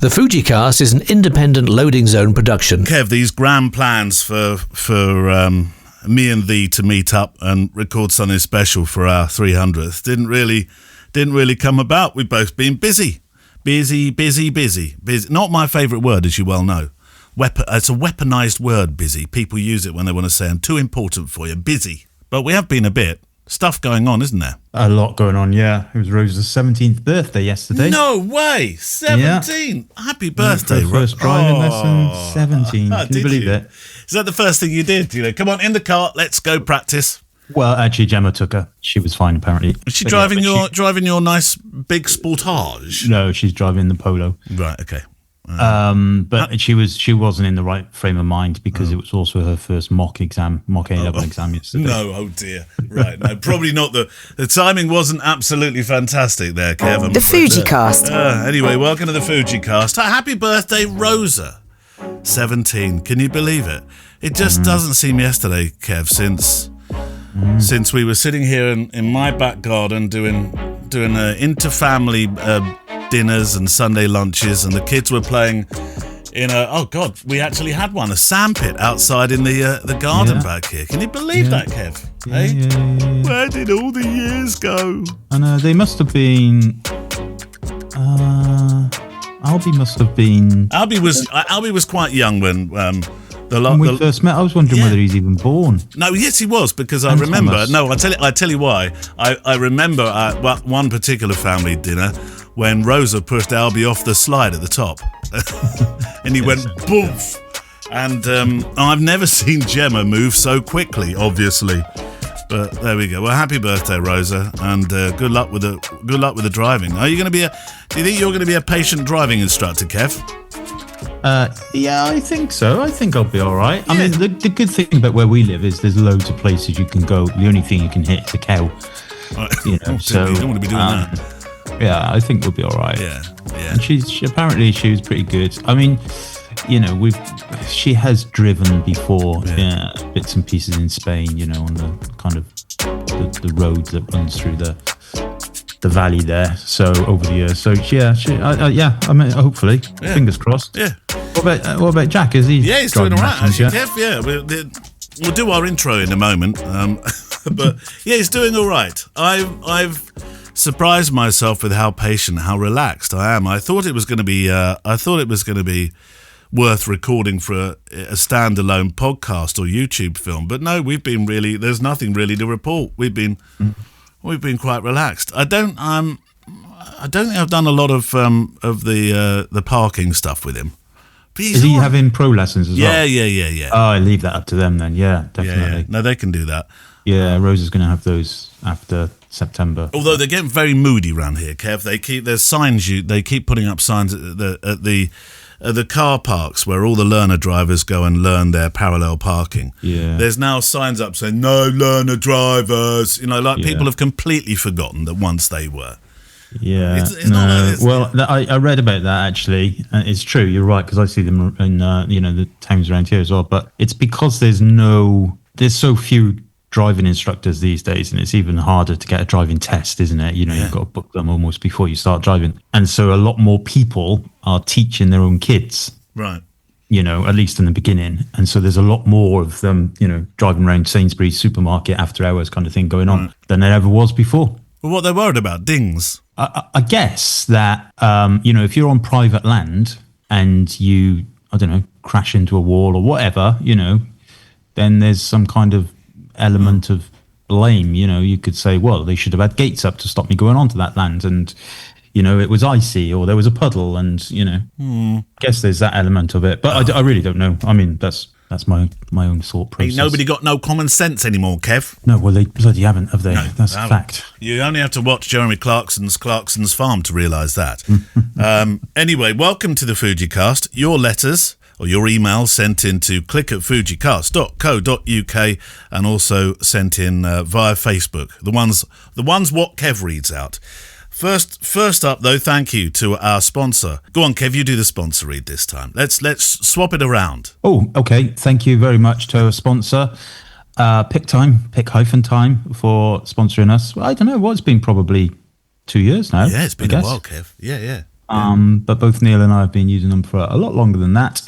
The Fujicast is an independent Loading Zone production. Kev, these grand plans for me and thee to meet up and record something special for our 300th didn't really come about. We've both been busy. Not my favourite word, as you well know. It's a weaponised word, busy. People use it when they want to say I'm too important for you. Busy. But we have been a bit. Stuff going on, isn't there? A lot going on, yeah. It was Rose's 17th birthday yesterday. No way! 17! Yeah. Happy birthday, Rose. First driving lesson, 17. Can you believe it? Is that the first thing you did? You know, come on, in the car, let's go practice. Well, actually, Gemma took her. She was fine, apparently. Was she driving your nice big Sportage? No, she's driving the Polo. Right, okay. But she wasn't in the right frame of mind because it was also her first mock A-level exam yesterday. No, oh dear. Right, no, probably not. The timing wasn't absolutely fantastic there, Kevin. The Fujicast. Anyway, welcome to the Fujicast. Happy birthday, Rosa. 17. Can you believe it? It just doesn't seem yesterday, Kev, since we were sitting here in my back garden doing inter-family dinners and Sunday lunches, and the kids were playing in we actually had a sandpit outside in the garden back here. Can you believe that, Kev? Yeah. Where did all the years go? And they must have been Albie must have been Albie was quite young when we first met. I was wondering whether he's even born. No, yes, he was, because I remember. Thomas. No, I tell you why. I remember one particular family dinner when Rosa pushed Albie off the slide at the top, and he went boof. And I've never seen Gemma move so quickly, obviously. But there we go. Well, happy birthday, Rosa, and good luck with the driving. Do you think you're going to be a patient driving instructor, Kev? Yeah, I think so. I think I'll be all right. Yeah. I mean, the good thing about where we live is there's loads of places you can go. The only thing you can hit is a cow. You know, so you don't want to be doing that. Yeah, I think we'll be all right. Yeah. And she was pretty good. I mean, you know, she has driven before, bits and pieces in Spain. You know, on the kind of the road that runs through the valley there. So over the years, I mean, hopefully, fingers crossed. Yeah. What about Jack? Is he? Yeah, he's doing all right. Actually, Kev. Yeah, we'll do our intro in a moment. But yeah, he's doing all right. I've surprised myself with how patient, how relaxed I am. I thought it was going to be worth recording for a standalone podcast or YouTube film, but no, there's nothing really to report. We've been quite relaxed. I don't think I've done a lot of the parking stuff with him. Is he having pro lessons as well? Yeah. Oh, I leave that up to them then. Yeah, definitely. Yeah. No, they can do that. Yeah, Rose is going to have those after September. Although they're getting very moody around here, Kev. They keep putting up signs at the car parks where all the learner drivers go and learn their parallel parking. Yeah. There's now signs up saying no learner drivers. You know, people have completely forgotten that once they were. Yeah. It's not like this. I read about that actually. It's true. You're right, because I see them in the towns around here as well. But it's because there's so few driving instructors these days, and it's even harder to get a driving test, isn't it? You know, you've got to book them almost before you start driving. And so a lot more people are teaching their own kids. Right. You know, at least in the beginning. And so there's a lot more of them, you know, driving around Sainsbury's supermarket after hours kind of thing going on than there ever was before. Well, what they're worried about, dings. I guess that, if you're on private land and you, I don't know, crash into a wall or whatever, you know, then there's some kind of element of blame. You know, you could say, well, they should have had gates up to stop me going onto that land, and you know, it was icy or there was a puddle, and you know, I guess there's that element of it. But I really don't know. I mean, that's my own thought process. Ain't nobody got no common sense anymore, Kev. No, well, they bloody haven't, have they? No, that's a fact. You only have to watch Jeremy Clarkson's Farm to realise that. Anyway, welcome to the Fujicast. Your letters or your emails sent in to click@fujicast.co.uk and also sent in via Facebook. The ones what Kev reads out. First up, though, thank you to our sponsor. Go on, Kev, you do the sponsor read this time. Let's swap it around. Oh, okay. Thank you very much to our sponsor, Pick-Time for sponsoring us. Well, I don't know, it's been probably 2 years now. Yeah, it's been a while, Kev. Yeah. But both Neil and I have been using them for a lot longer than that.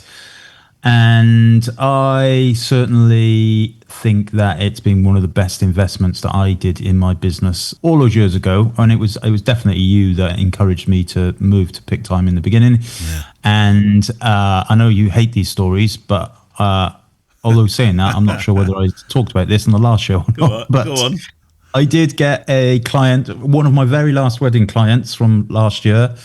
And I certainly think that it's been one of the best investments that I did in my business all those years ago. And it was definitely you that encouraged me to move to PicTime in the beginning. Yeah. And I know you hate these stories, but although saying that, I'm not sure whether I talked about this in the last show or not. But go on. I did get a client, one of my very last wedding clients from last year.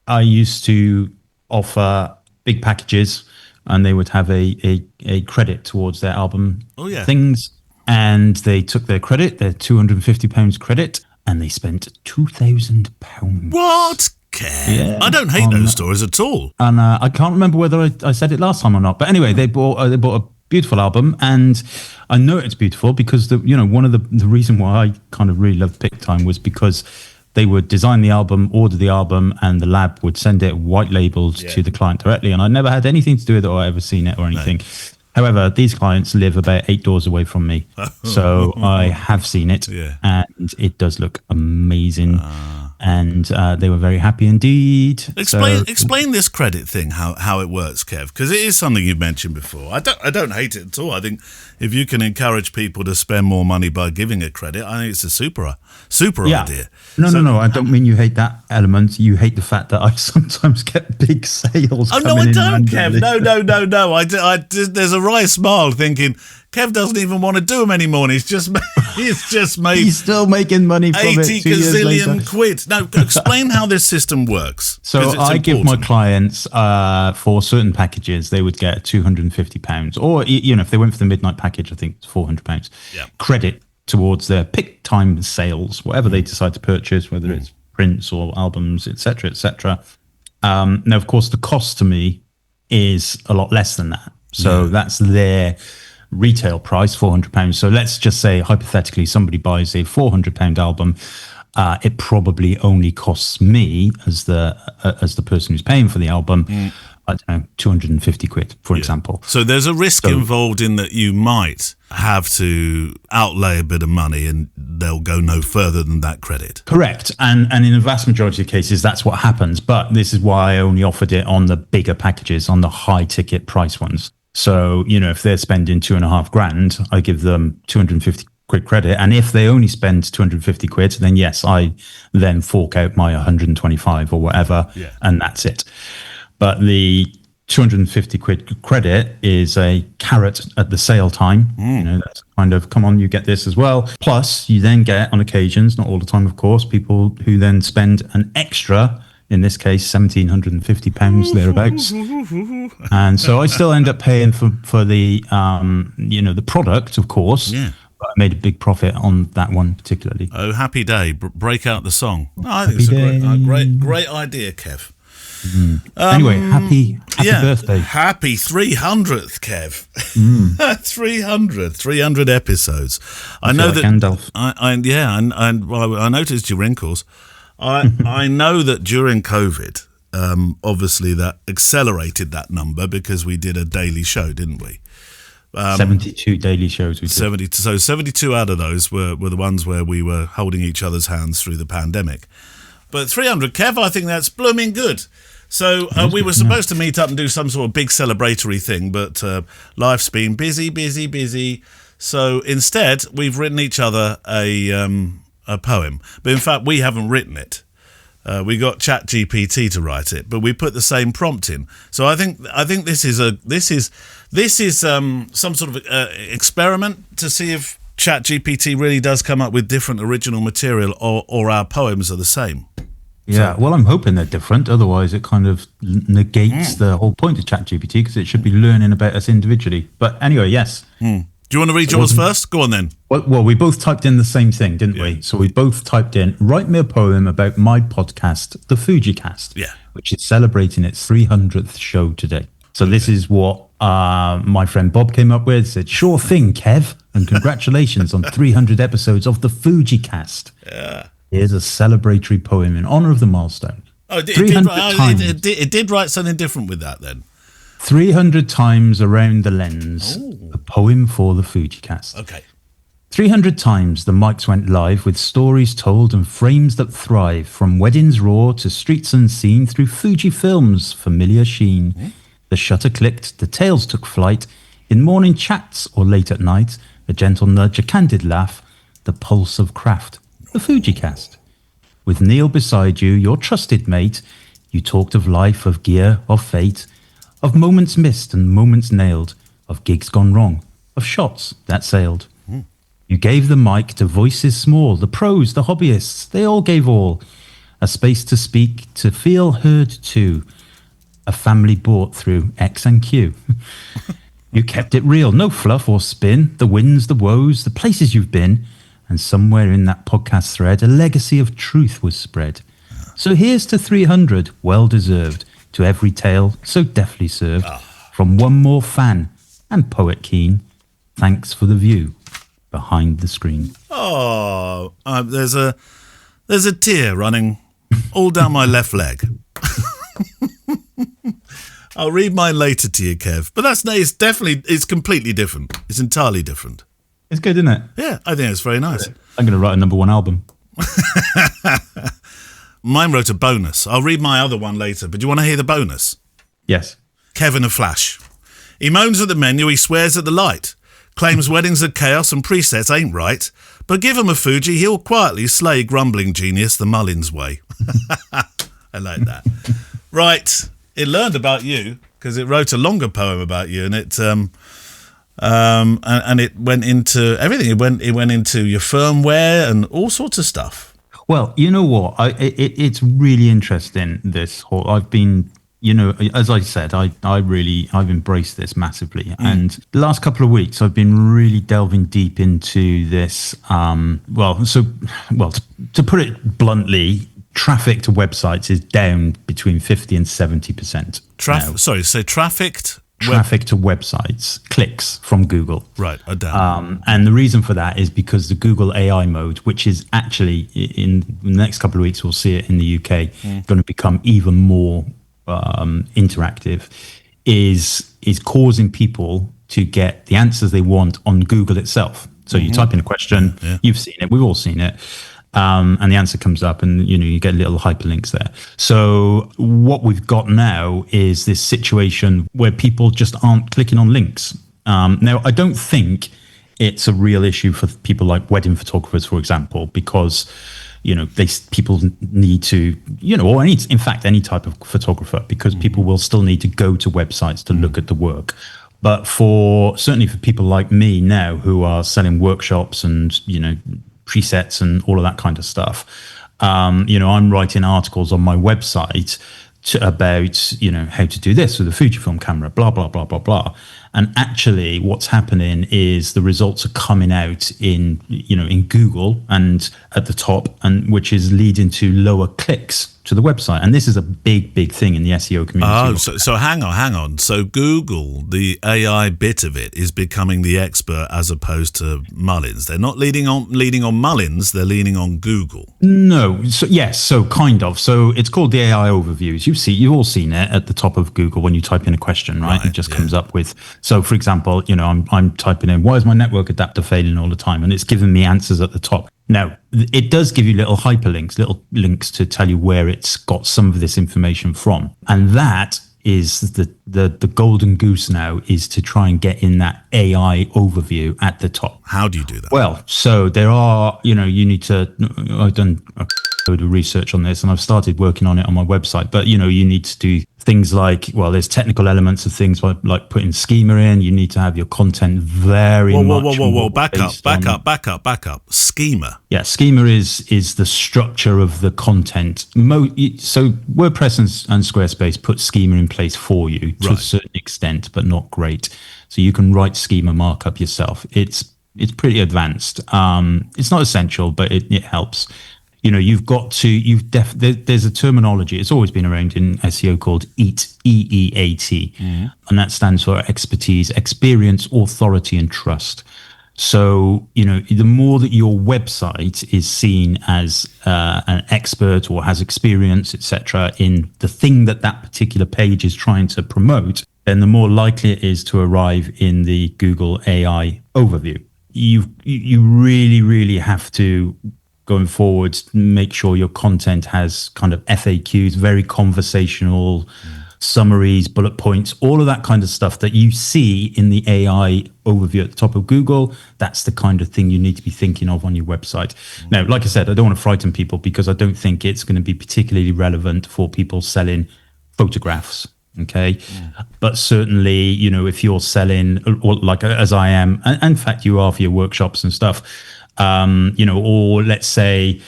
I used to offer big packages, and they would have a credit towards their album things. And they took their credit, their £250 credit, and they spent £2,000. What? Yeah, I don't hate those stories at all. And I can't remember whether I said it last time or not. But anyway, they bought a beautiful album, and I know it's beautiful because one of the reason why I kind of really loved PicTime was because they would design the album, order the album, and the lab would send it white labeled to the client directly. And I never had anything to do with it or ever seen it or anything. No. However, these clients live about 8 doors away from me. So I have seen it, and it does look amazing. And they were very happy indeed. Explain this credit thing, how it works, Kev, because it is something you've mentioned before. I don't hate it at all. I think if you can encourage people to spend more money by giving a credit, I think it's a super idea. No. I don't mean you hate that element. You hate the fact that I sometimes get big sales. Oh no, I don't, Kev. No. There's a wry smile thinking Kev doesn't even want to do them anymore. And he's just made. He's still making money from 80 gazillion quid. No, explain how this system works. So I give my clients for certain packages, they would get £250, or if they went for the midnight package, I think it's £400 credit towards their PicTime sales, whatever they decide to purchase, whether it's prints or albums, etc., etc. Now, of course, the cost to me is a lot less than that. So that's their retail price, £400. So let's just say hypothetically somebody buys a £400 album. It probably only costs me as the person who's paying for the album, I don't know, 250 quid, for example. So there's a risk involved in that you might have to outlay a bit of money and they'll go no further than that credit. Correct. And in the vast majority of cases, that's what happens. But this is why I only offered it on the bigger packages, on the high ticket price ones. So, if they're spending £2,500, I give them 250 quid credit. And if they only spend 250 quid, then yes, I then fork out my 125 or whatever, and that's it. But the 250 quid credit is a carrot at the sale time. That's kind of, come on, you get this as well. Plus, you then get, on occasions, not all the time, of course, people who then spend an extra, in this case, £1,750 thereabouts. And so I still end up paying for the, the product, of course. Yeah. But I made a big profit on that one particularly. Oh, happy day. Break out the song. I think it's a great idea, Kev. Anyway, happy birthday. Happy 300th, Kev. 300 episodes. I know that Gandalf. I noticed your wrinkles. I know that during COVID, obviously that accelerated that number because we did a daily show, didn't we? 72 daily shows we did. 72 out of those were the ones where we were holding each other's hands through the pandemic. But 300, Kev, I think that's blooming good. So we were supposed to meet up and do some sort of big celebratory thing, but life's been busy. So instead, we've written each other a poem. But in fact, we haven't written it. We got ChatGPT to write it, but we put the same prompt in. So I think this is some sort of experiment to see if ChatGPT really does come up with different original material, or our poems are the same. Yeah, well, I'm hoping they're different. Otherwise, it kind of negates the whole point of ChatGPT, because it should be learning about us individually. But anyway, yes. Do you want to read yours first? Go on then. Well, we both typed in the same thing, didn't we? So we both typed in, write me a poem about my podcast, The Fujicast, which is celebrating its 300th show today. So this is what my friend Bob came up with. Said, sure thing, Kev, and congratulations on 300 episodes of The Fujicast. Yeah. Here's a celebratory poem in honor of the milestone. Oh, it did write something different with that then. 300 times around the lens. A poem for the Fujicast. Okay. 300 times the mics went live with stories told and frames that thrive, from weddings raw to streets unseen through Fujifilm's familiar sheen. The shutter clicked, the tales took flight, in morning chats or late at night, a gentle nudge, a candid laugh, the pulse of craft, the Fujicast. With Neil beside you, your trusted mate, you talked of life, of gear, of fate, of moments missed and moments nailed, of gigs gone wrong, of shots that sailed. You gave the mic to voices small, the pros, the hobbyists, they all gave all. A space to speak, to feel heard too. A family bought through X and Q. You kept it real, no fluff or spin, the wins, the woes, the places you've been. And somewhere in that podcast thread, a legacy of truth was spread. So here's to 300, well deserved, to every tale so deftly served. From one more fan and poet keen, thanks for the view behind the screen. Oh, there's a tear running all down my left leg. I'll read mine later to you, Kev. But it's completely different. It's entirely different. It's good, isn't it? Yeah, I think it's very nice. I'm going to write a #1 album. Mine wrote a bonus. I'll read my other one later, but do you want to hear the bonus? Yes. Kevin a flash. He moans at the menu, he swears at the light. Claims weddings are chaos and presets ain't right. But give him a Fuji, he'll quietly slay grumbling genius the Mullins way. I like that. Right. It learned about you because it wrote a longer poem about you, and it and it went into everything. It went into your firmware and all sorts of stuff. Well, you know what? It's really interesting. This whole I've been, as I said, I've embraced this massively. And the last couple of weeks, I've been really delving deep into this. To put it bluntly, traffic to websites is down between 50 and 70%. Traffic to websites, clicks from Google. Right, are down. And the reason for that is because the Google AI mode, which is actually in the next couple of weeks, we'll see it in the UK, going to become even more interactive, is causing people to get the answers they want on Google itself. So you type in a question, you've seen it, we've all seen it. And the answer comes up and, you get little hyperlinks there. So what we've got now is this situation where people just aren't clicking on links. Now, I don't think it's a real issue for people like wedding photographers, for example, because, people need to, or any type of photographer, because people will still need to go to websites to look at the work. But certainly for people like me now who are selling workshops and, presets and all of that kind of stuff. I'm writing articles on my website about, how to do this with a Fujifilm camera, blah, blah, blah, blah, blah. And actually what's happening is the results are coming out in Google and at the top, and which is leading to lower clicks to the website. And this is a big, big thing in the SEO community. Oh, so hang on. So Google, the AI bit of it, is becoming the expert as opposed to Mullins. They're not leaning on Mullins, they're leaning on Google. No. So yes, so kind of. So it's called the AI overviews. You've all seen it at the top of Google when you type in a question, right? It just comes up with, so for example, I'm typing in, why is my network adapter failing all the time? And it's giving me answers at the top. Now, it does give you little hyperlinks, little links to tell you where it's got some of this information from. And that is the golden goose now, is to try and get in that AI overview at the top. How do you do that? Well, so there are, you need to, I've done a load of research on this and I've started working on it on my website, but you need to do things like, there's technical elements of things like putting schema in. You need to have your content very much. Whoa, back up. Schema. Yeah, schema is the structure of the content. So WordPress and Squarespace put schema in place for you to a certain extent, but not great. So you can write schema markup yourself. It's pretty advanced. It's not essential, but it helps. There's a terminology. It's always been around in SEO called EAT, E-E-A-T. And that stands for expertise, experience, authority, and trust. So, the more that your website is seen as an expert or has experience, etc., in the thing that particular page is trying to promote, then the more likely it is to arrive in the Google AI overview. you really have to, going forward, make sure your content has kind of FAQs, very conversational summaries, bullet points, all of that kind of stuff that you see in the AI overview at the top of Google. That's the kind of thing you need to be thinking of on your website. Now, like I said, I don't want to frighten people because I don't think it's going to be particularly relevant for people selling photographs. Okay. But certainly, if you're selling, or like as I am, and in fact you are for your workshops and stuff, or let's say,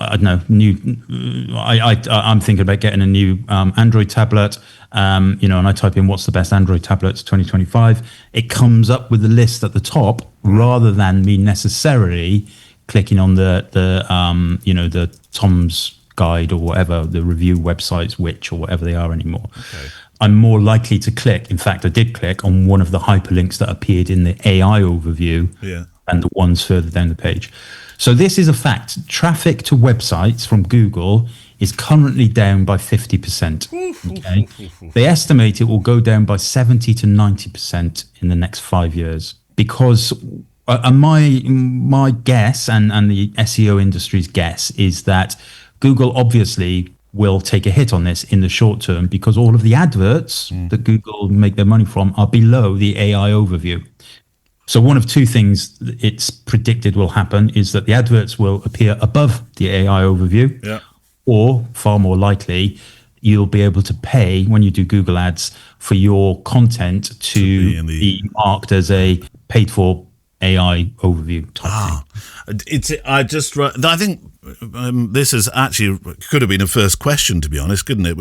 I don't know, I'm thinking about getting a new Android tablet, and I type in what's the best Android tablets 2025. It comes up with the list at the top rather than me necessarily clicking on the Tom's Guide or whatever, the review websites, which or whatever they are anymore. Okay. I'm more likely to click. In fact, I did click on one of the hyperlinks that appeared in the AI overview and the ones further down the page. So this is a fact. Traffic to websites from Google is currently down by 50%. Okay? They estimate it will go down by 70 to 90% in the next 5 years because my guess and the SEO industry's guess is that Google obviously will take a hit on this in the short term because all of the adverts that Google make their money from are below the AI overview. So one of two things it's predicted will happen is that the adverts will appear above the AI overview, or far more likely, you'll be able to pay when you do Google ads for your content to be marked as a paid for AI overview type thing. I think this is actually could have been a first question, to be honest, couldn't it?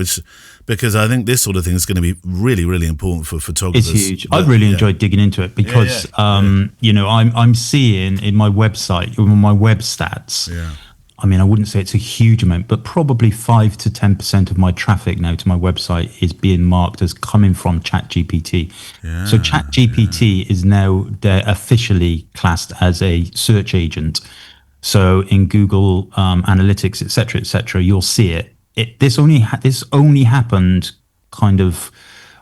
Because I think this sort of thing is going to be really, really important for photographers. It's huge. I've really enjoyed digging into it because, I'm seeing in my website, in my web stats. I mean, I wouldn't say it's a huge amount, but probably 5 to 10% of my traffic now to my website is being marked as coming from ChatGPT. So ChatGPT is now officially classed as a search agent. So in Google Analytics, et cetera, you'll see it. This only happened kind of,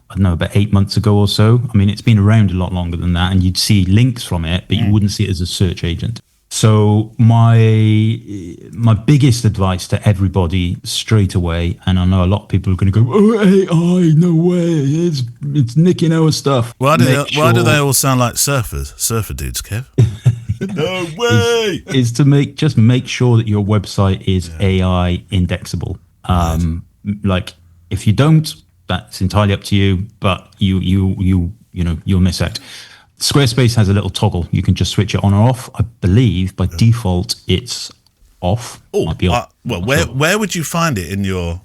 I don't know, about 8 months ago or so. I mean, it's been around a lot longer than that, and you'd see links from it, but you wouldn't see it as a search agent. So my biggest advice to everybody straight away, and I know a lot of people are going to go, "Oh, AI, no way, it's nicking our stuff." Why do they all sound like surfer dudes, Kev? No way! Is to make sure that your website is AI indexable. Like if you don't, that's entirely up to you. But you'll miss out. Squarespace has a little toggle. You can just switch it on or off. I believe by default it's off. Where would you find it in your?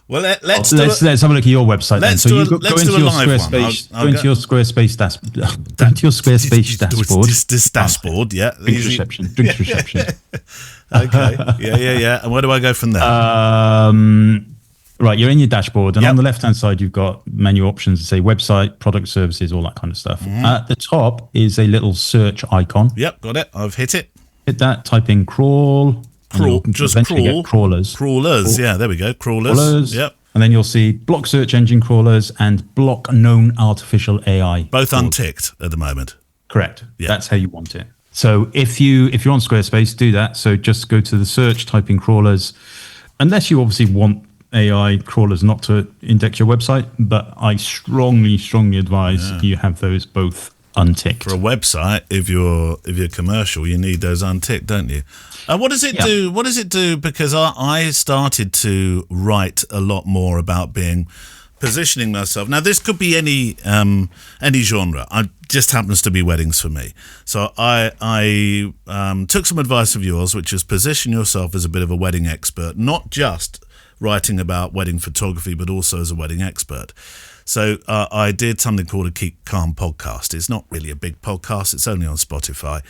Well, let's have a look at your website. Then. So you go into your Squarespace. Go into your Squarespace dashboard. This dashboard, yeah. Drinks reception. Okay. Yeah. And where do I go from there? Right, you're in your dashboard, and on the left-hand side, you've got menu options that say website, product, services, all that kind of stuff. At the top is a little search icon. Yep, got it. I've hit it. Hit that, type in crawl. Just crawl. Crawlers, yeah, there we go. Crawlers. Yep. And then you'll see block search engine crawlers and block known artificial AI. Both unticked at the moment. Correct. Yeah. That's how you want it. So if you're on Squarespace, do that. So just go to the search, type in crawlers, unless you obviously want AI crawlers not to index your website, but I strongly advise you have those both unticked. For a website, if you're commercial, you need those unticked, don't you? What does it do? What does it do? Because I started to write a lot more about positioning myself. Now, this could be any genre. It just happens to be weddings for me. So I took some advice of yours, which is position yourself as a bit of a wedding expert, not just writing about wedding photography, but also as a wedding expert. So I did something called a Keep Calm podcast. It's not really a big podcast. It's only on Spotify.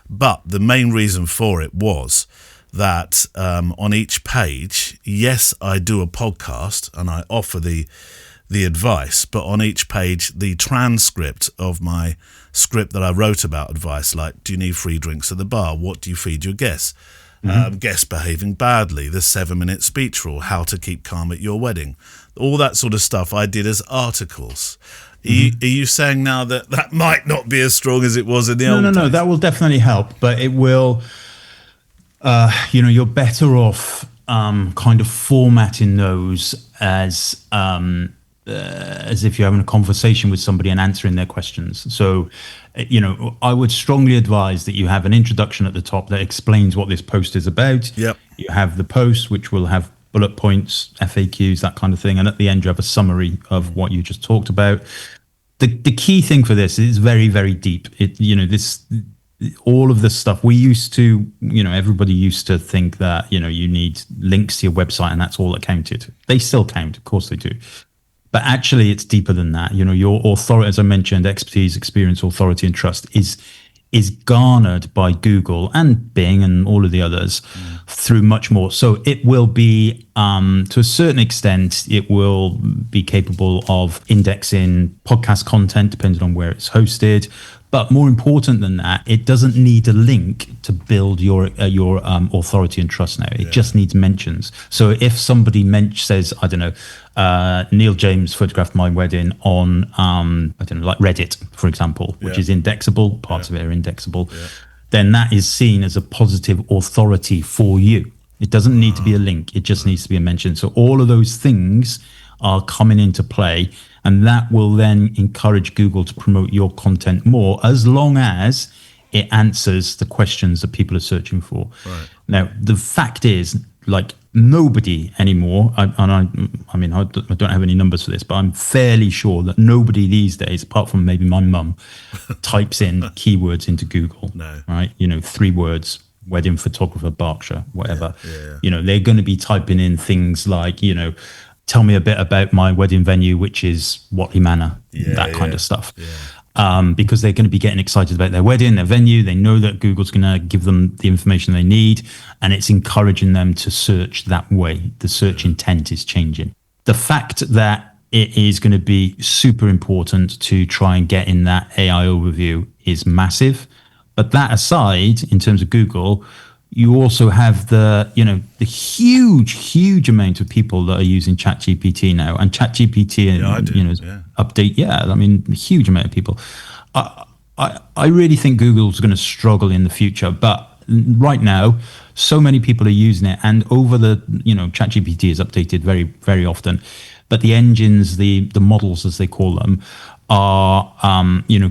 But the main reason for it was that on each page, yes, I do a podcast and I offer the advice, but on each page, the transcript of my script that I wrote about advice, like, do you need free drinks at the bar? What do you feed your guests? Guests behaving badly, the 7-minute speech rule, how to keep calm at your wedding, all that sort of stuff I did as articles Are you saying now that might not be as strong as it was in the old days? No, that will definitely help, but it will, you're better off kind of formatting those as if you're having a conversation with somebody and answering their questions. So, I would strongly advise that you have an introduction at the top that explains what this post is about. Yep. You have the post, which will have bullet points, FAQs, that kind of thing. And at the end, you have a summary of what you just talked about. The key thing for this is very, very deep. All of this stuff we used to, everybody used to think that, you need links to your website and that's all that counted. They still count, of course they do. But actually it's deeper than that. Your authority, as I mentioned, expertise, experience, authority, and trust is garnered by Google and Bing and all of the others through much more. So it will be, to a certain extent, it will be capable of indexing podcast content, depending on where it's hosted. But more important than that, it doesn't need a link to build your authority and trust now. It just needs mentions. So if somebody says, I don't know, Neil James photographed my wedding on, like Reddit, for example, which is indexable, parts of it are indexable, then that is seen as a positive authority for you. It doesn't need to be a link. It just needs to be a mention. So all of those things are coming into play, and that will then encourage Google to promote your content more, as long as it answers the questions that people are searching for. Right. Now, the fact is, like, nobody anymore, I don't have any numbers for this, but I'm fairly sure that nobody these days, apart from maybe my mum, types in keywords into Google. No. Right? 3 words, wedding photographer, Berkshire, whatever. Yeah. They're going to be typing in things like, tell me a bit about my wedding venue, which is Watley Manor, that kind of stuff. Yeah. Because they're going to be getting excited about their wedding, their venue. They know that Google's going to give them the information they need, and it's encouraging them to search that way. The search intent is changing. The fact that it is going to be super important to try and get in that AI overview is massive. But that aside, in terms of Google, you also have the huge amount of people that are using ChatGPT now, and ChatGPT, update. A huge amount of people. I really think Google's going to struggle in the future, but right now, so many people are using it, and over the ChatGPT is updated very, very often, but the engines, the models as they call them, are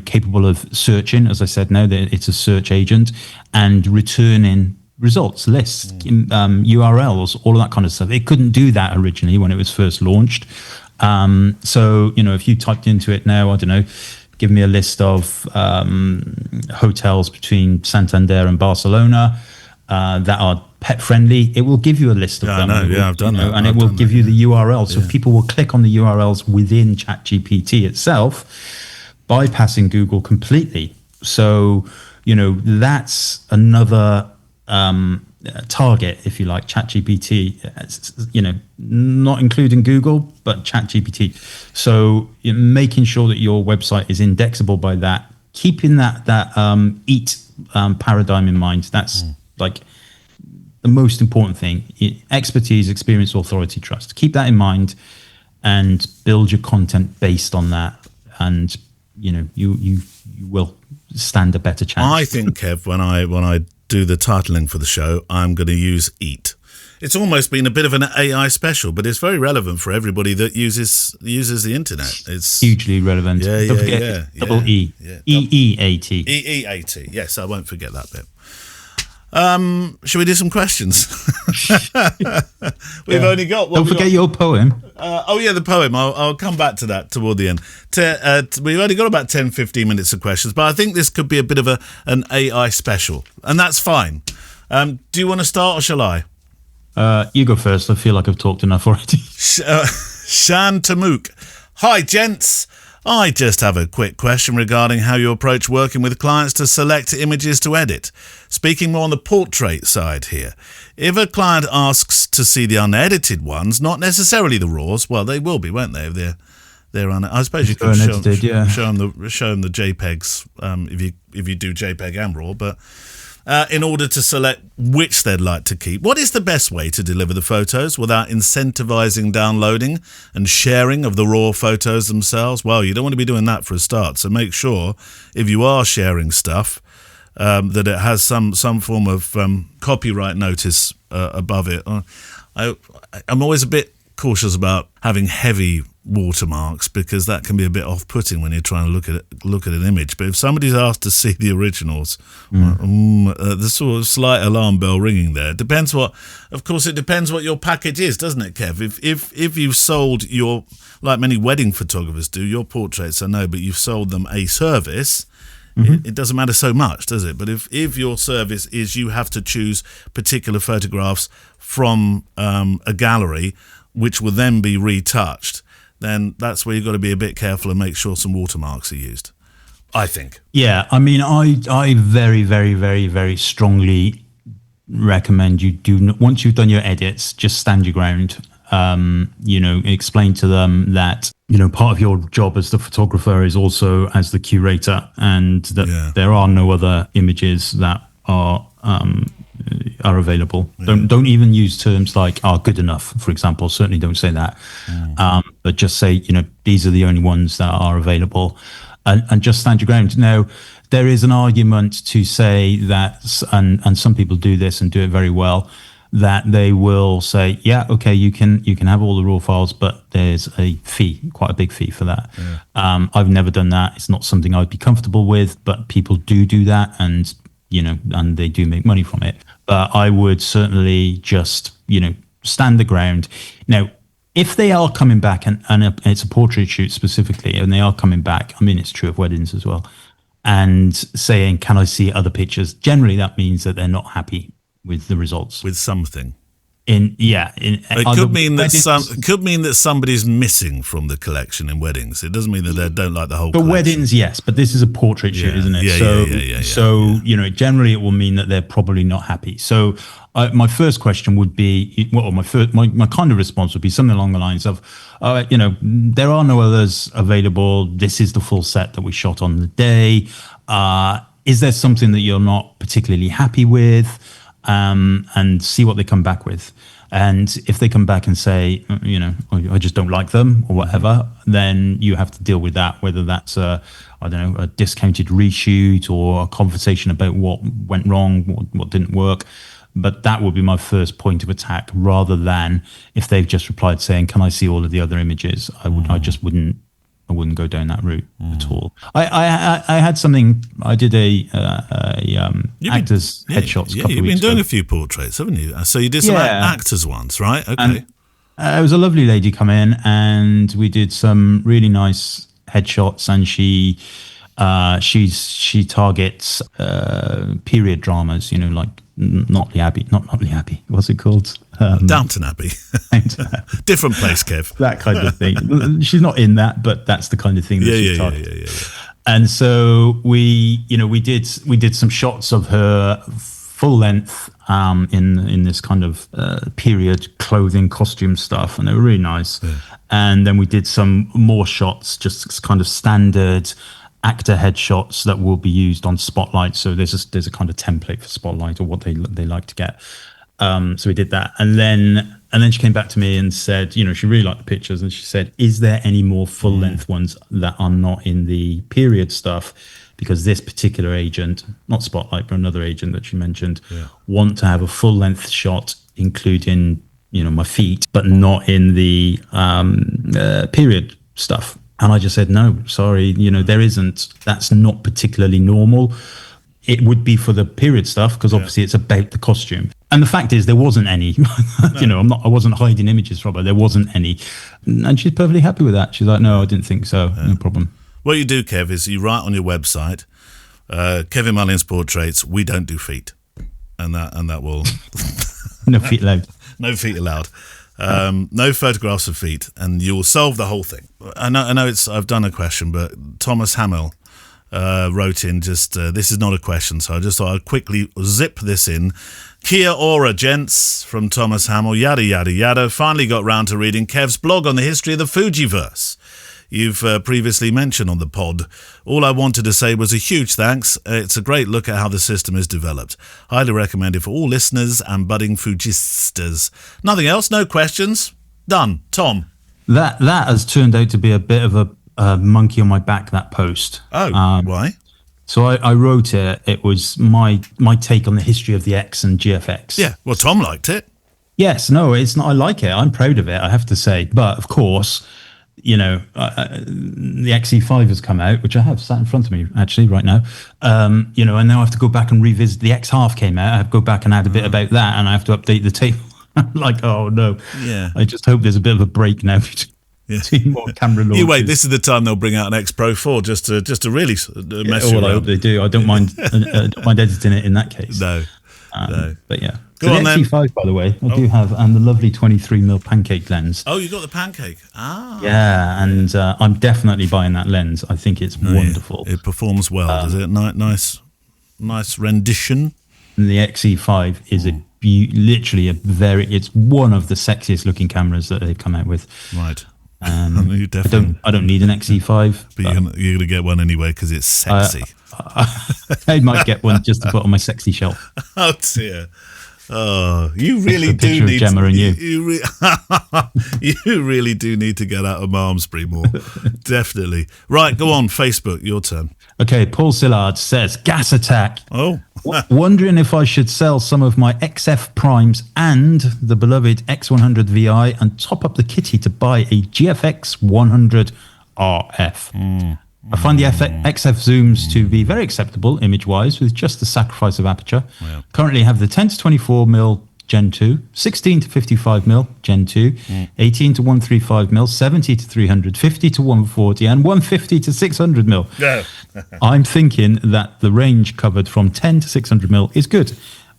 capable of searching. As I said, now that it's a search agent and returning results, lists, URLs, all of that kind of stuff. It couldn't do that originally when it was first launched. So if you typed into it now, I don't know, give me a list of hotels between Santander and Barcelona that are pet friendly, it will give you a list of them. I know, I've done that. And it will give you the URL. So people will click on the URLs within ChatGPT itself, bypassing Google completely. So, that's another target, if you like, ChatGPT, not including Google, but ChatGPT. So making sure that your website is indexable by that, keeping that EAT paradigm in mind. That's like the most important thing. Expertise, experience, authority, trust. Keep that in mind and build your content based on that. And, you will stand a better chance. I think, Kev, when I do the titling for the show, I'm going to use EAT. It's almost been a bit of an AI special, but it's very relevant for everybody that uses the internet. It's hugely relevant. Don't forget double E. EEAT. EEAT. Yes, I won't forget that bit. Shall we do some questions? We've only got... Don't forget your poem. The poem. I'll come back to that toward the end. We've only got about 10, 15 minutes of questions, but I think this could be a bit of an AI special, and that's fine. Do you want to start, or shall I? You go first. I feel like I've talked enough already. Shan Tamuk. Hi, gents. I just have a quick question regarding how you approach working with clients to select images to edit. Speaking more on the portrait side here. If a client asks to see the unedited ones, not necessarily the RAWs, well, they will be, won't they? If they're I suppose you can show them the JPEGs if you do JPEG and RAW, but in order to select which they'd like to keep. What is the best way to deliver the photos without incentivizing downloading and sharing of the raw photos themselves? Well, you don't want to be doing that for a start. So make sure, if you are sharing stuff, that it has some form of copyright notice above it. I'm always a bit cautious about having heavy watermarks because that can be a bit off-putting when you're trying to look at an image. But if somebody's asked to see the originals, there's sort of slight alarm bell ringing there. It depends what your package is, doesn't it, Kev? If you've sold your, like many wedding photographers do, your portraits, I know, but you've sold them a service. It doesn't matter so much, does it? But if your service is you have to choose particular photographs from a gallery, which will then be retouched, then that's where you've got to be a bit careful and make sure some watermarks are used, I think. Yeah, I mean, I very, very, very, very strongly recommend you once you've done your edits, just stand your ground. Explain to them that, part of your job as the photographer is also as the curator, and that there are no other images that are available. Don't even use terms like good enough, for example. Certainly don't say that. But just say, these are the only ones that are available, and just stand your ground. Now, there is an argument to say that, and some people do this and do it very well, that they will say, yeah, okay, you can have all the raw files, but there's a fee, quite a big fee for that. I've never done that. It's not something I'd be comfortable with, but people do that, and and they do make money from it. But I would certainly just, stand the ground. Now, if they are coming back, and it's a portrait shoot specifically, and they are coming back, I mean, it's true of weddings as well, and saying, can I see other pictures? Generally, that means that they're not happy with the results. With something. It could mean that somebody's missing from the collection in weddings. It doesn't mean that they don't like the whole collection. But weddings, yes, but this is a portrait shoot, isn't it? So generally it will mean that they're probably not happy. So my first question would be, my kind of response would be something along the lines of, there are no others available. This is the full set that we shot on the day. Is there something that you're not particularly happy with? And see what they come back with. And if they come back and say, I just don't like them or whatever, then you have to deal with that, whether that's a discounted reshoot or a conversation about what went wrong, what didn't work. But that would be my first point of attack, rather than if they've just replied saying, can I see all of the other images? I just wouldn't go down that route at all. I had something. I did a actors headshots. Yeah, you've been doing a few portraits, haven't you? So you did some actors ones, right? Okay. And, it was a lovely lady come in, and we did some really nice headshots. And she targets period dramas, like Notley Abbey. What's it called? Downton Abbey. Different place, Kev. That kind of thing. She's not in that, but that's the kind of thing that she's targeting. Yeah. And so we did some shots of her full length in this kind of period clothing costume stuff, and they were really nice. Yeah. And then we did some more shots, just kind of standard actor headshots that will be used on Spotlight. So there's a kind of template for Spotlight, or what they like to get. So we did that, and then she came back to me and said, she really liked the pictures, and she said, is there any more full length ones that are not in the period stuff? Because this particular agent, not Spotlight, but another agent that she mentioned, want to have a full length shot, including my feet, but not in the period stuff. And I just said, no, sorry, there isn't. That's not particularly normal. It would be for the period stuff, because obviously it's about the costume. And the fact is, there wasn't any. I wasn't hiding images from her. There wasn't any, and she's perfectly happy with that. She's like, no, I didn't think so. No problem. What you do, Kev, is you write on your website, Kevin Mullins Portraits. We don't do feet, and that will no feet allowed. No feet allowed. No photographs of feet, and you will solve the whole thing. I know I've done a question, but Thomas Hamill wrote in this is not a question, so I just thought I'd quickly zip this in. Kia ora, gents, from Thomas Hamill, yada, yada, yada. Finally got round to reading Kev's blog on the history of the Fujiverse. you've previously mentioned on the pod. All I wanted to say was a huge thanks. It's a great look at how the system is developed. Highly recommend it for all listeners and budding Fujistas. Nothing else, no questions. Done. Tom. That has turned out to be a bit of a monkey on my back, that post. Oh, why? So I wrote it. It was my take on the history of the X and GFX. Yeah, well, Tom liked it. Yes, no, it's not. I like it. I'm proud of it, I have to say. But of course, the XE5 has come out, which I have sat in front of me actually right now. And now I have to go back and revisit. The X half came out. I have to go back and add a bit about that, and I have to update the table. Like, oh no. Yeah. I just hope there's a bit of a break now between more camera launches. You wait, this is the time they'll bring out an X Pro 4 just to really mess you around. I hope they do. I don't mind editing it in that case. No. But yeah. Go so on the then. XE5, by the way, I do have, and the lovely 23mm pancake lens. Oh, you got the pancake. Ah. Yeah, and I'm definitely buying that lens. I think it's wonderful. It performs well, does it? Nice rendition. And the XE5 is it's one of the sexiest looking cameras that they've come out with. Right. I don't need an XE5, but you're gonna get one anyway because it's sexy. I might get one just to put on my sexy shelf. Oh dear. Oh, you really do need Gemma and you. You really do need to get out of Malmesbury more. Definitely. Right, go on, Facebook, your turn. Okay, Paul Sillard says, gas attack. Oh. Wondering if I should sell some of my XF primes and the beloved X100 VI and top up the kitty to buy a GFX 100 RF. I find the XF zooms to be very acceptable image-wise with just the sacrifice of aperture. Yeah. Currently have the 10 to 24mm Gen 2, 16 to 55mm Gen 2, 18 to 135mm, 70 to 300, 50 to 140, and 150 to 600mm. Yeah. I'm thinking that the range covered from 10 to 600mm is good.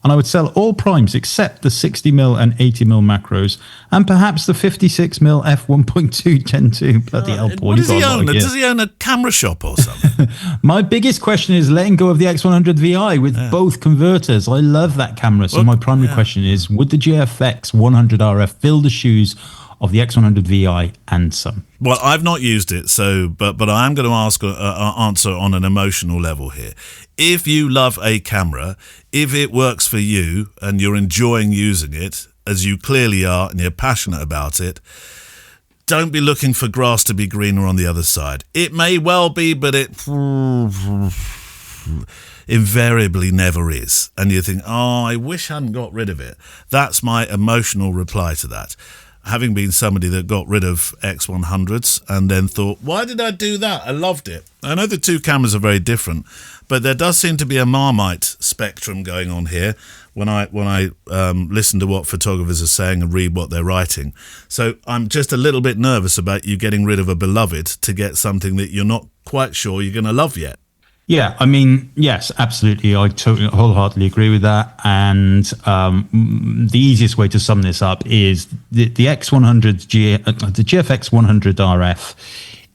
And I would sell all primes except the 60mm and 80mm macros, and perhaps the 56mm f1.2 Gen 2. Bloody hell, Paul. What does he own? Does he own a camera shop or something? My biggest question is letting go of the X100 VI with both converters. I love that camera. So my primary question is, would the GFX 100 RF fill the shoes of the X100 VI and some? Well, I've not used it, but I am going to answer on an emotional level here. If you love a camera, if it works for you and you're enjoying using it, as you clearly are, and you're passionate about it, don't be looking for grass to be greener on the other side. It may well be, but it invariably never is. And you think, oh, I wish I hadn't got rid of it. That's my emotional reply to that. Having been somebody that got rid of X100s and then thought, why did I do that? I loved it. I know the two cameras are very different, but there does seem to be a Marmite spectrum going on here when I listen to what photographers are saying and read what they're writing. So I'm just a little bit nervous about you getting rid of a beloved to get something that you're not quite sure you're going to love yet. Yeah, I mean, yes, absolutely. I totally, wholeheartedly agree with that. And the easiest way to sum this up is the X100 the GFX 100 RF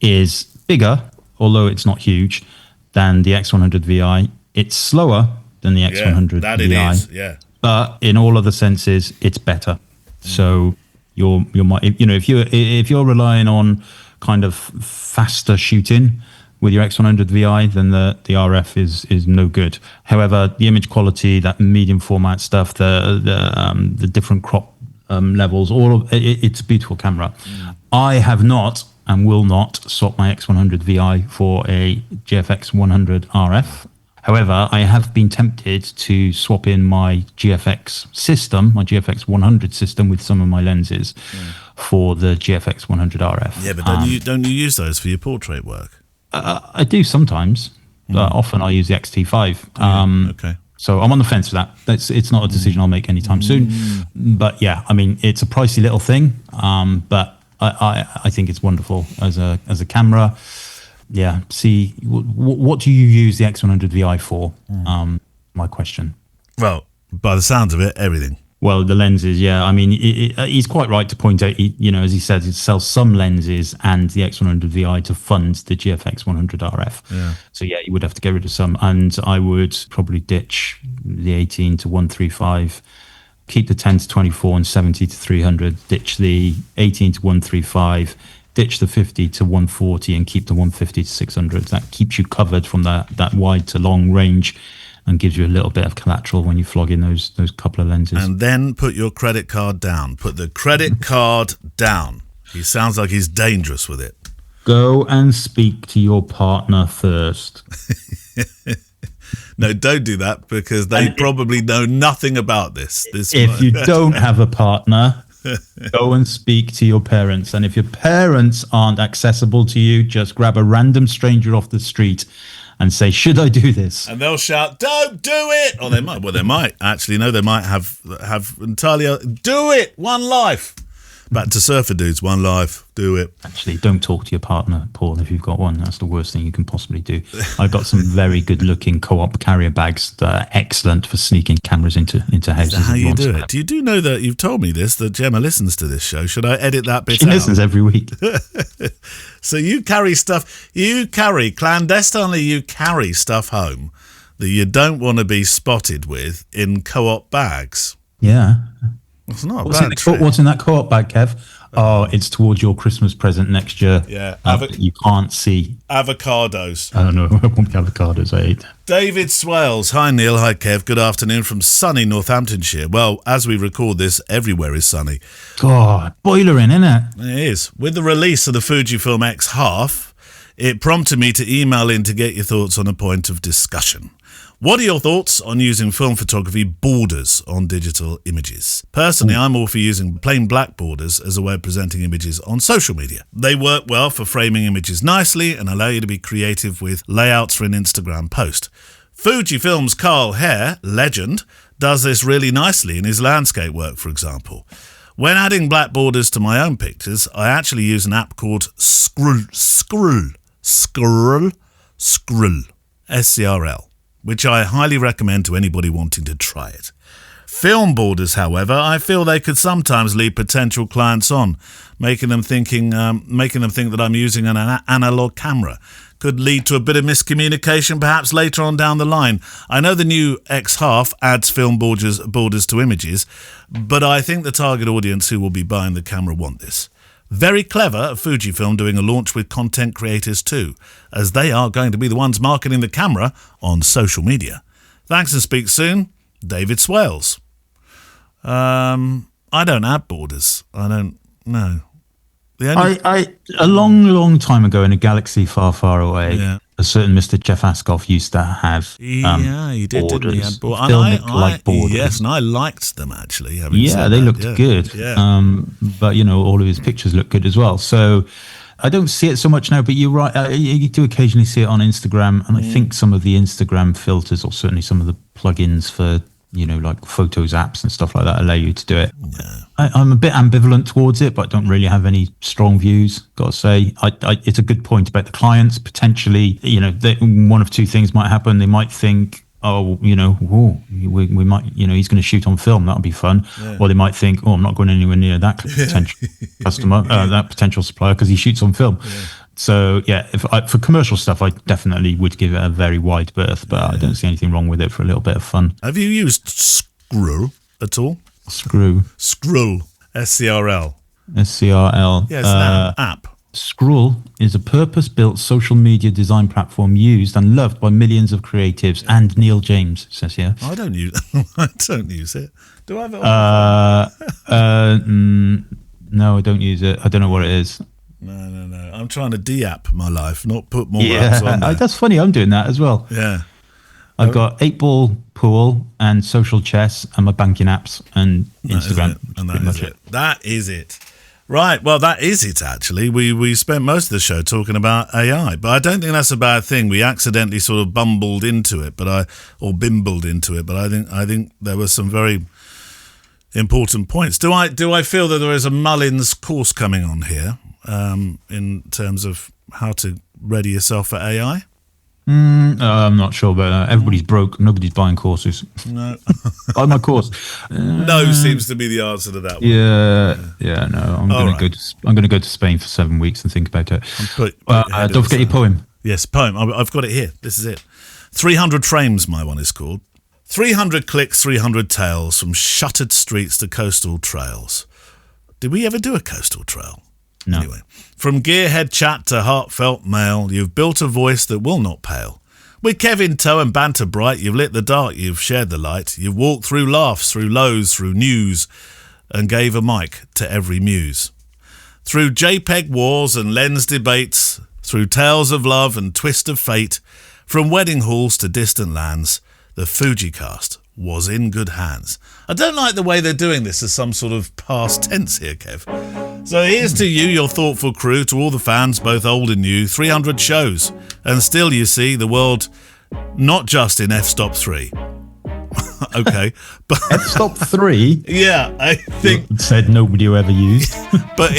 is bigger, although it's not huge, than the X100 VI. It's slower than the X100 that VI. It is, yeah. But in all other senses, it's better. So if you're relying on kind of faster shooting with your X100 VI, then the RF is no good. However, the image quality, that medium format stuff, the different crop levels, it's a beautiful camera. I have not and will not swap my X100 VI for a GFX 100 RF. However, I have been tempted to swap in my GFX system, my GFX 100 system with some of my lenses for the GFX 100 RF. Yeah, but don't you use those for your portrait work? I do sometimes. Often I use the XT5. Okay. So I'm on the fence for that. It's not a decision I'll make anytime soon. But yeah, I mean, it's a pricey little thing. But I think it's wonderful as a camera. Yeah. See, what do you use the X100 VI for? My question. Well, by the sounds of it, everything. Well, the lenses, yeah. I mean, he's quite right to point out, as he says, it sells some lenses and the X100 VI to fund the GFX 100 RF. Yeah. So, yeah, you would have to get rid of some. And I would probably ditch the 18 to 135, keep the 10 to 24 and 70 to 300, ditch the 18 to 135, ditch the 50 to 140 and keep the 150 to 600. That keeps you covered from that wide to long range and gives you a little bit of collateral when you flog in those couple of lenses. And then put your credit card down. Put the credit card down. He sounds like he's dangerous with it. Go and speak to your partner first. No, don't do that, because they probably know nothing about this. If you don't have a partner, go and speak to your parents. And if your parents aren't accessible to you, just grab a random stranger off the street and say, should I do this? And they'll shout, don't do it. Or they might. Well, they might. Actually, no, they might have entirely... Do it. One life. Back to Surfer Dudes. One life. Do it. Actually, don't talk to your partner, Paul, if you've got one. That's the worst thing you can possibly do. I've got some very good-looking co-op carrier bags that are excellent for sneaking cameras into houses. Is that how you do it? You do know that you've told me this, that Gemma listens to this show. Should I edit that bit out? She listens every week. So you carry clandestinely home that you don't want to be spotted with in co-op bags. Yeah. It's not What's in that co-op bag, Kev? Oh, it's towards your Christmas present next year. Yeah. You can't see. Avocados. I don't know. I want the avocados I ate. David Swales. Hi, Neil. Hi, Kev. Good afternoon from sunny Northamptonshire. Well, as we record this, everywhere is sunny. God, boiling, isn't it? It is. With the release of the Fujifilm X-Half, it prompted me to email in to get your thoughts on a point of discussion. What are your thoughts on using film photography borders on digital images? Personally, I'm all for using plain black borders as a way of presenting images on social media. They work well for framing images nicely and allow you to be creative with layouts for an Instagram post. Fujifilm's Carl Hare, legend, does this really nicely in his landscape work, for example. When adding black borders to my own pictures, I actually use an app called Scroll, SCRL, which I highly recommend to anybody wanting to try it. Film borders, however, I feel they could sometimes lead potential clients on, making them think that I'm using an analogue camera. Could lead to a bit of miscommunication perhaps later on down the line. I know the new X-Half adds film borders to images, but I think the target audience who will be buying the camera want this. Very clever of Fujifilm doing a launch with content creators too, as they are going to be the ones marketing the camera on social media. Thanks and speak soon, David Swales. I don't add borders. I don't know. A long time ago in a galaxy far, far away, Yeah. a certain Mr. Jeff Askoff used to have he did, didn't he? borders. Filmic-like borders. Yes, and I liked them actually. They looked good. Yeah. But, all of his pictures look good as well. So I don't see it so much now, but you're right. You do occasionally see it on Instagram. And I think some of the Instagram filters, or certainly some of the plugins for, like Photos apps and stuff like that, allow you to do it. Yeah. I'm a bit ambivalent towards it, but I don't really have any strong views, got to say. It's a good point about the clients. Potentially, one of two things might happen. They might think, we might, he's going to shoot on film. That'll be fun. Yeah. Or they might think, I'm not going anywhere near that potential customer, that potential supplier, because he shoots on film. Yeah. So, for commercial stuff, I definitely would give it a very wide berth, but I don't see anything wrong with it for a little bit of fun. Have you used Scroll at all? Scroll. SCRL. SCRL. Yeah, it's an app. Scroll is a purpose-built social media design platform used and loved by millions of creatives and Neil James, says here. I don't use it. Do I have it on? No, I don't use it. I don't know what it is. No. I'm trying to de-app my life, not put more apps on there. That's funny. I'm doing that as well. Yeah. I've got 8-ball pool and social chess and my banking apps and Instagram. And that is it. Right. Well, that is it, actually. We spent most of the show talking about AI, but I don't think that's a bad thing. We accidentally sort of bimbled into it, but I think there were some very important points. Do I feel that there is a Mullins course coming on here in terms of how to ready yourself for AI? I'm not sure about that. Everybody's broke. Nobody's buying courses. No. Buy my course. No seems to be the answer to that one. Yeah. No, I'm going to go to Spain for 7 weeks and think about it. Don't forget your poem. Yes, poem. I've got it here. This is it. 300 frames, my one is called. 300 clicks, 300 tales, from shuttered streets to coastal trails. Did we ever do a coastal trail? No. Anyway, from gearhead chat to heartfelt mail, you've built a voice that will not pale. With Kev in tow and banter bright, you've lit the dark, you've shared the light. You've walked through laughs, through lows, through news, and gave a mic to every muse. Through JPEG wars and lens debates, through tales of love and twist of fate, from wedding halls to distant lands, the Fujicast was in good hands. I don't like the way they're doing this as some sort of past tense here, Kev. So here's to you, your thoughtful crew, to all the fans, both old and new, 300 shows. And still you see the world not just in f-stop 3. Okay. But F-stop 3? yeah, I think... Said nobody who ever used. but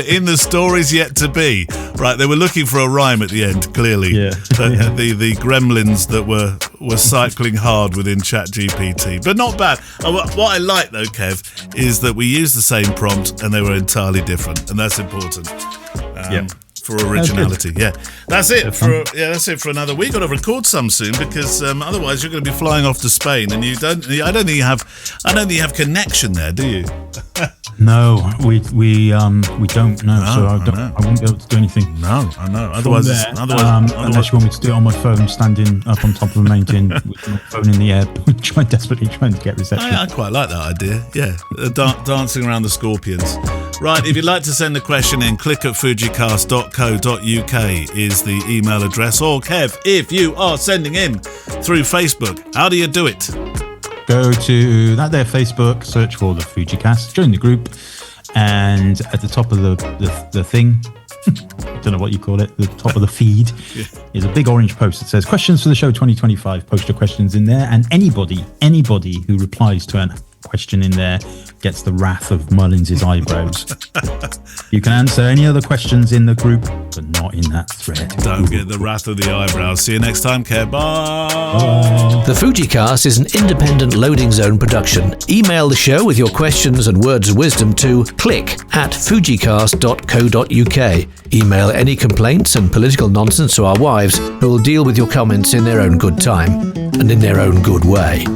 in the stories yet to be, right, they were looking for a rhyme at the end, clearly. Yeah. The gremlins that were cycling hard within ChatGPT. But not bad. What I like, though, Kev, is that we used the same prompt and they were entirely different. And that's important. For originality. That's it for another week. Got to record some soon because otherwise you're going to be flying off to Spain and I don't think you have connection there, do you? No, we don't know. I won't be able to do anything. No, I know. Otherwise, unless you want me to do it on my phone, standing up on top of a mountain with my phone in the air, desperately trying to get reception. I quite like that idea. Yeah, dancing around the scorpions. Right, if you'd like to send a question in, click at fujicast.co.uk is the email address. Or Kev, if you are sending in through Facebook, how do you do it? Go to that there Facebook, search for the Fujicast, join the group, and at the top of the thing, I don't know what you call it, the top of the feed, is a big orange post that says questions for the show 2025. Post your questions in there, and anybody who replies to a question in there gets the wrath of Mullins' eyebrows. You can answer any other questions in the group, but not in that thread. Don't get the wrath of the eyebrows. See you next time, Kev. Bye. The Fujicast is an independent loading zone production. Email the show with your questions and words of wisdom to click@fujicast.co.uk. Email any complaints and political nonsense to our wives, who will deal with your comments in their own good time and in their own good way.